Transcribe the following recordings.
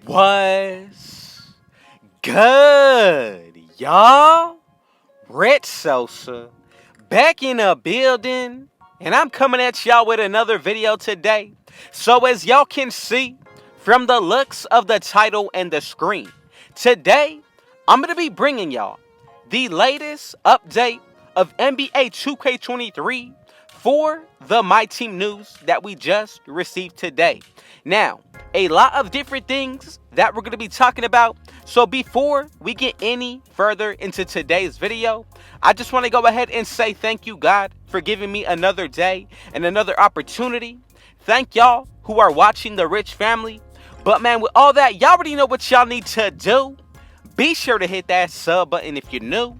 Was good, y'all? Red Sosa back in a building, and I'm coming at y'all with another video today. So as y'all can see from the looks of the title and the screen, today I'm gonna be bringing y'all the latest update of NBA 2K23 for the Myteam news that we just received today. Now, a lot of different things that we're going to be talking about. So before we get any further into today's video, I just want to go ahead and say thank you, God, for giving me another day and another opportunity. Thank y'all who are watching, the Rich family. But man, with all that, y'all already know what y'all need to do. Be sure to hit that sub button if you're new.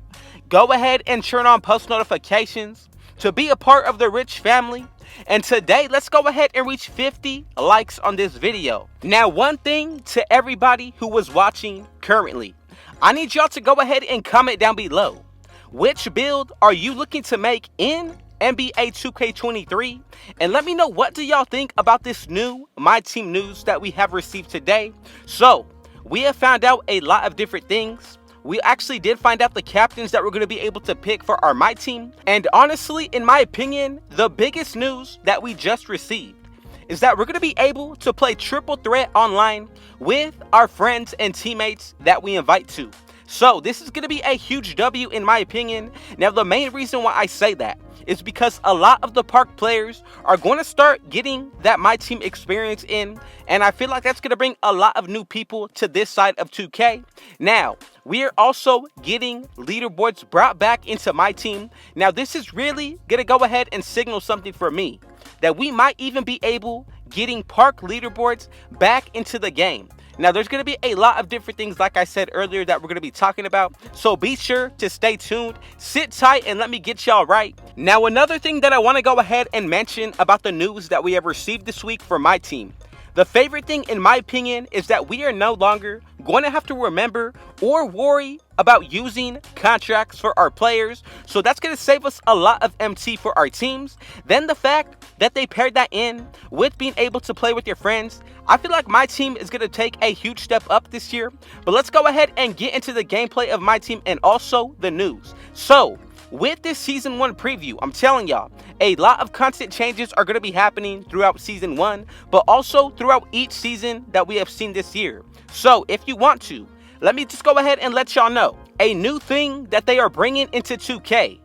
Go ahead and turn on post notifications to be a part of the Rich family. And today, let's go ahead and reach 50 likes on this video. Now, one thing to everybody who was watching currently, I need y'all to go ahead and comment down below. Which build are you looking to make in NBA 2K23? And let me know, what do y'all think about this new Myteam news that we have received today? So, we have found out a lot of different things. We actually did find out the captains that we're going to be able to pick for our Myteam. And honestly, in my opinion, the biggest news that we just received is that we're going to be able to play triple threat online with our friends and teammates that we invite to. So this is going to be a huge W in my opinion. Now, the main reason why I say that is because a lot of the park players are going to start getting that Myteam experience in, and I feel like that's going to bring a lot of new people to this side of 2K. Now, we are also getting leaderboards brought back into Myteam. Now, this is really going to go ahead and signal something for me, that we might even be able getting park leaderboards back into the game. Now, there's going to be a lot of different things, like I said earlier, that we're going to be talking about. So be sure to stay tuned, sit tight, and let me get y'all right. Now, another thing that I want to go ahead and mention about the news that we have received this week for Myteam. The favorite thing, in my opinion, is that we are no longer going to have to remember or worry about using contracts for our players. So that's going to save us a lot of MT for our teams. Then the fact that they paired that in with being able to play with your friends, I feel like Myteam is going to take a huge step up this year. But let's go ahead and get into the gameplay of Myteam and also the news. So, with this Season 1 preview, I'm telling y'all, a lot of content changes are going to be happening throughout Season 1, but also throughout each season that we have seen this year. So, if you want to, let me just go ahead and let y'all know. A new thing that they are bringing into 2K.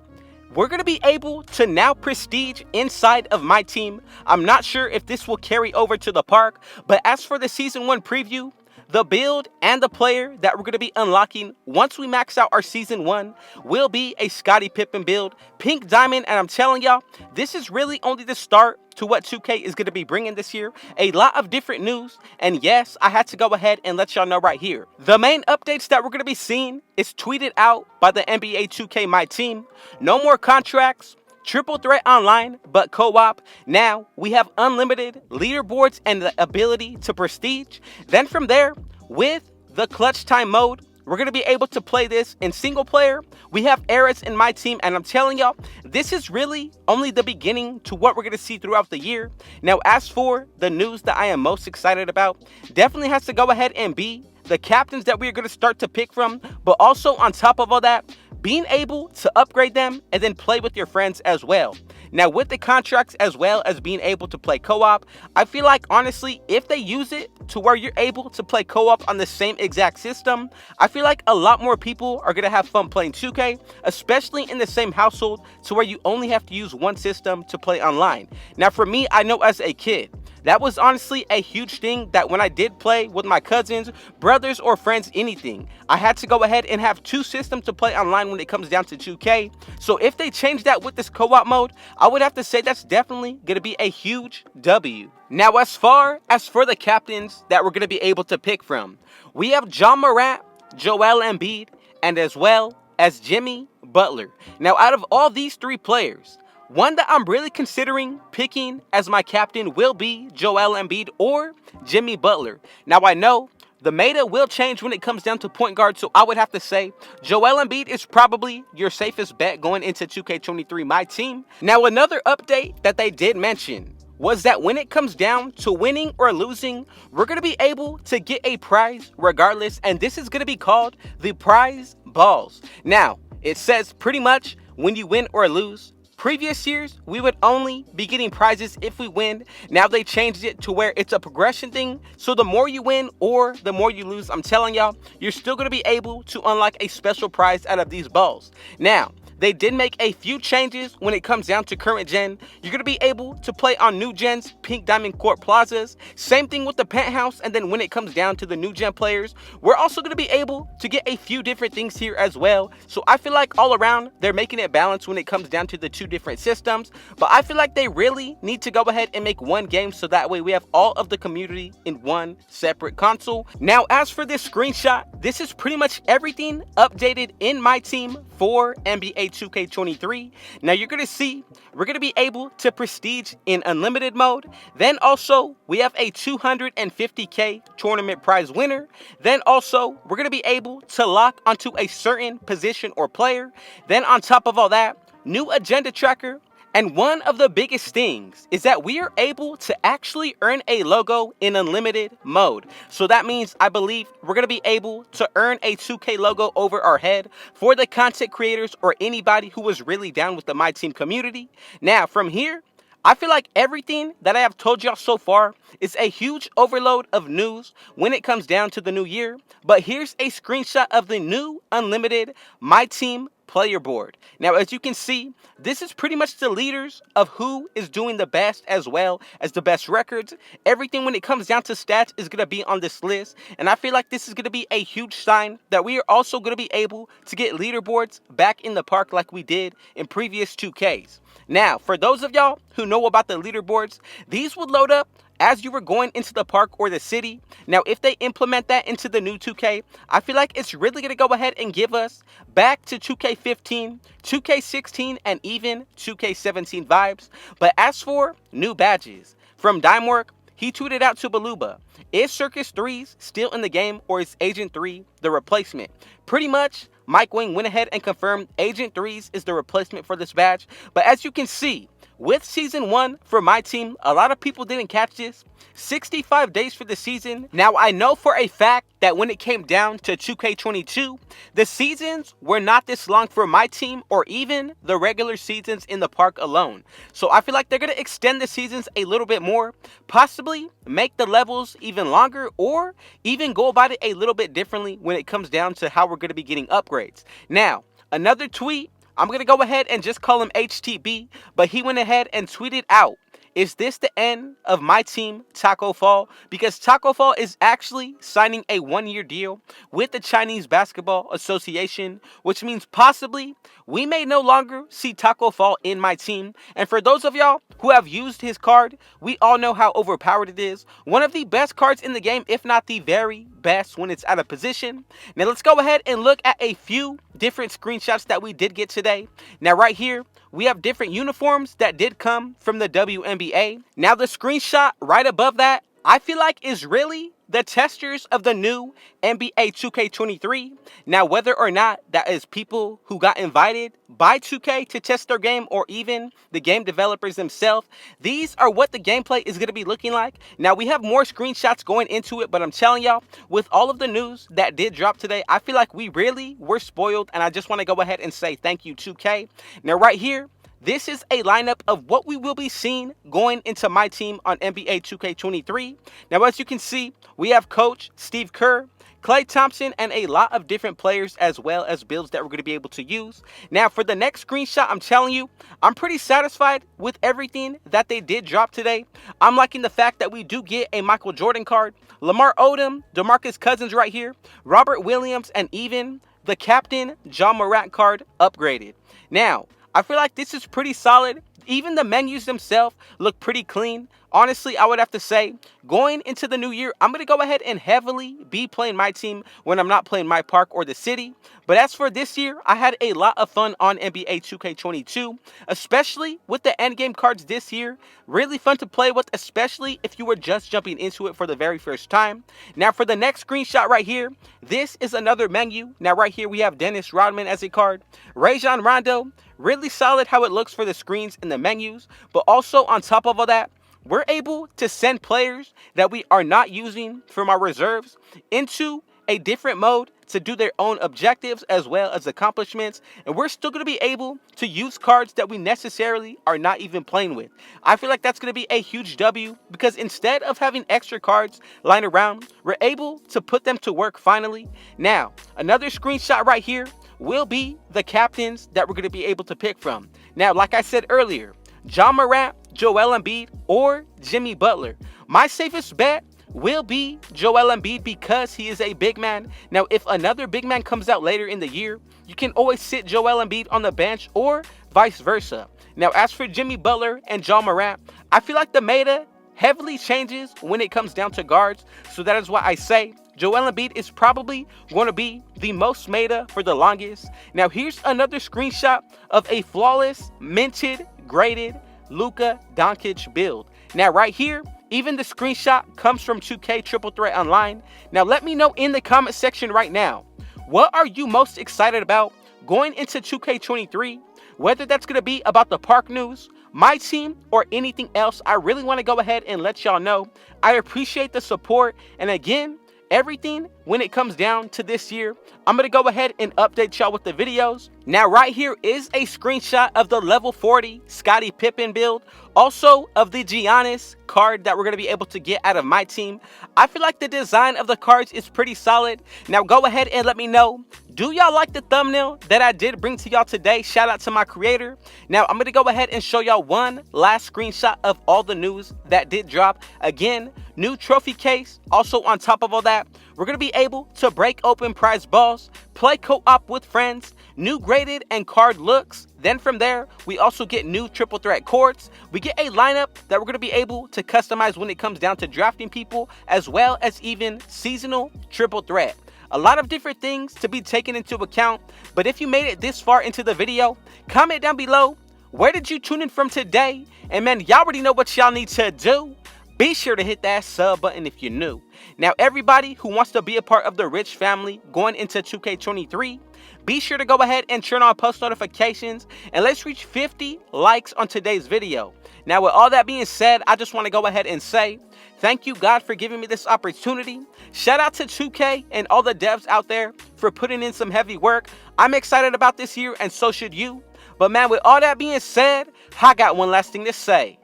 We're going to be able to now prestige inside of Myteam. I'm not sure if this will carry over to the park, but as for the Season 1 preview, the build and the player that we're going to be unlocking once we max out our Season 1 will be a Scottie Pippen build, Pink Diamond, and I'm telling y'all, this is really only the start to what 2K is going to be bringing this year. A lot of different news, and yes, I had to go ahead and let y'all know right here. The main updates that we're going to be seeing is tweeted out by the NBA2K Myteam. No more contracts, triple threat online, but co-op. Now, we have unlimited leaderboards and the ability to prestige. Then from there, with the clutch time mode, we're going to be able to play this in single player. We have eras in Myteam, and I'm telling y'all, this is really only the beginning to what we're going to see throughout the year. Now, as for the news that I am most excited about, definitely has to go ahead and be the captains that we are going to start to pick from, but also on top of all that, being able to upgrade them and then play with your friends as well. Now, with the contracts as well as being able to play co-op, I feel like honestly, if they use it to where you're able to play co-op on the same exact system, I feel like a lot more people are going to have fun playing 2K, especially in the same household, to where you only have to use one system to play online. Now, for me, I know as a kid, that was honestly a huge thing, that when I did play with my cousins, brothers, or friends, anything, I had to go ahead and have two systems to play online when it comes down to 2K. So if they change that with this co-op mode, I would have to say that's definitely going to be a huge W. Now, as far as for the captains that we're going to be able to pick from, we have Ja Morant, Joel Embiid, and as well as Jimmy Butler. Now, out of all these three players, one that I'm really considering picking as my captain will be Joel Embiid or Jimmy Butler. Now, I know the meta will change when it comes down to point guard, so I would have to say Joel Embiid is probably your safest bet going into 2K23 Myteam. Now, another update that they did mention was that when it comes down to winning or losing, we're going to be able to get a prize regardless, and this is going to be called the prize balls. Now, it says pretty much when you win or lose. Previous years, we would only be getting prizes if we win. Now they changed it to where it's a progression thing. So the more you win or the more you lose, I'm telling y'all, you're still going to be able to unlock a special prize out of these balls. Now, they did make a few changes when it comes down to current gen. You're going to be able to play on new gens, Pink Diamond Court Plazas. Same thing with the penthouse. And then when it comes down to the new gen players, we're also going to be able to get a few different things here as well. So I feel like all around, they're making it balanced when it comes down to the two different systems. But I feel like they really need to go ahead and make one game so that way we have all of the community in one separate console. Now, as for this screenshot, this is pretty much everything updated in Myteam for NBA2K23. Now you're going to see we're going to be able to prestige in unlimited mode. Then also we have a 250k tournament prize winner. Then also we're going to be able to lock onto a certain position or player. Then on top of all that, new agenda tracker. And one of the biggest things is that we are able to actually earn a logo in unlimited mode. So that means I believe we're going to be able to earn a 2K logo over our head for the content creators or anybody who was really down with the Myteam community. Now from here, I feel like everything that I have told y'all so far is a huge overload of news when it comes down to the new year. But here's a screenshot of the new unlimited Myteam player board. Now, as you can see, this is pretty much the leaders of who is doing the best as well as the best records. Everything when it comes down to stats is going to be on this list. And I feel like this is going to be a huge sign that we are also going to be able to get leaderboards back in the park like we did in previous 2Ks. Now, for those of y'all who know about the leaderboards, these would load up as you were going into the park or the city. Now, if they implement that into the new 2K, I feel like it's really going to go ahead and give us back to 2K15, 2K16, and even 2K17 vibes. But as for new badges, from Dimework, he tweeted out to Baluba, is Circus 3s still in the game or is Agent 3 the replacement? Pretty much, Mike Wing went ahead and confirmed Agent 3s is the replacement for this badge. But as you can see, with Season 1 for Myteam, a lot of people didn't catch this. 65 days for the season. Now, I know for a fact that when it came down to 2K22, the seasons were not this long for Myteam or even the regular seasons in the park alone. So I feel like they're going to extend the seasons a little bit more, possibly make the levels even longer, or even go about it a little bit differently when it comes down to how we're going to be getting upgrades. Now, another tweet, I'm going to go ahead and just call him HTB, but he went ahead and tweeted out, is this the end of Myteam Taco Fall? Because Taco Fall is actually signing a one-year deal with the Chinese Basketball Association, which means possibly we may no longer see Taco Fall in Myteam. And for those of y'all who have used his card, we all know how overpowered it is. One of the best cards in the game, if not the very best when it's out of position. Now let's go ahead and look at a few different screenshots that we did get today. Now right here, we have different uniforms that did come from the WNBA. Now the screenshot right above that, I feel like is really the testers of the new NBA 2K23. Now, whether or not that is people who got invited by 2K to test their game or even the game developers themselves, these are what the gameplay is going to be looking like. Now, we have more screenshots going into it, but I'm telling y'all, with all of the news that did drop today, I feel like we really were spoiled, and I just want to go ahead and say thank you, 2K. Now, right here, this is a lineup of what we will be seeing going into Myteam on NBA 2K23. Now, as you can see, we have Coach Steve Kerr, Klay Thompson, and a lot of different players as well as builds that we're going to be able to use. Now, for the next screenshot, I'm telling you, I'm pretty satisfied with everything that they did drop today. I'm liking the fact that we do get a Michael Jordan card, Lamar Odom, DeMarcus Cousins right here, Robert Williams, and even the Captain John Morant card upgraded. Now, I feel like this is pretty solid. Even the menus themselves look pretty clean. Honestly, I would have to say, going into the new year, I'm going to go ahead and heavily be playing Myteam when I'm not playing my park or the city. But as for this year, I had a lot of fun on NBA 2K22, especially with the endgame cards this year. Really fun to play with, especially if you were just jumping into it for the very first time. Now, for the next screenshot right here, this is another menu. Now, right here, we have Dennis Rodman as a card, Rajon Rondo. Really solid how it looks for the screens and the menus, but also on top of all that, we're able to send players that we are not using from our reserves into a different mode to do their own objectives as well as accomplishments, and we're still going to be able to use cards that we necessarily are not even playing with. I feel like that's going to be a huge W, because instead of having extra cards lying around, we're able to put them to work finally. Now, another screenshot right here will be the captains that we're going to be able to pick from. Now, like I said earlier, Ja Morant, Joel Embiid, or Jimmy Butler. My safest bet will be Joel Embiid because he is a big man. Now, if another big man comes out later in the year, you can always sit Joel Embiid on the bench or vice versa. Now, as for Jimmy Butler and Ja Morant, I feel like the meta heavily changes when it comes down to guards. So that is why I say Joel Embiid is probably going to be the most meta for the longest. Now, here's another screenshot of a flawless, minted, graded Luka Doncic build. Now, right here, even the screenshot comes from 2K Triple Threat Online. Now, let me know in the comment section right now, what are you most excited about going into 2K23? Whether that's going to be about the park news, my team, or anything else, I really want to go ahead and let y'all know. I appreciate the support, and again, everything when it comes down to this year, I'm going to go ahead and update y'all with the videos. Now, right here is a screenshot of the level 40 Scottie Pippen build, also of the Giannis card that we're going to be able to get out of my team. I feel like the design of the cards is pretty solid. Now, go ahead and let me know, do y'all like the thumbnail that I did bring to y'all today? Shout out to my creator. Now, I'm going to go ahead and show y'all one last screenshot of all the news that did drop. Again, new trophy case. Also, on top of all that, we're going to be able to break open prize balls, play co-op with friends, new graded and card looks. Then from there, we also get new triple threat courts. We get a lineup that we're going to be able to customize when it comes down to drafting people, as well as even seasonal triple threat. A lot of different things to be taken into account, but if you made it this far into the video, comment down below, where did you tune in from today? And man, y'all already know what y'all need to do. Be sure to hit that sub button if you're new. Now, everybody who wants to be a part of the rich family going into 2K23, be sure to go ahead and turn on post notifications, and let's reach 50 likes on today's video. Now, with all that being said, I just want to go ahead and say, thank you, God, for giving me this opportunity. Shout out to 2K and all the devs out there for putting in some heavy work. I'm excited about this year, and so should you. But man, with all that being said, I got one last thing to say.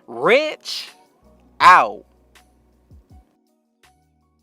Rich out.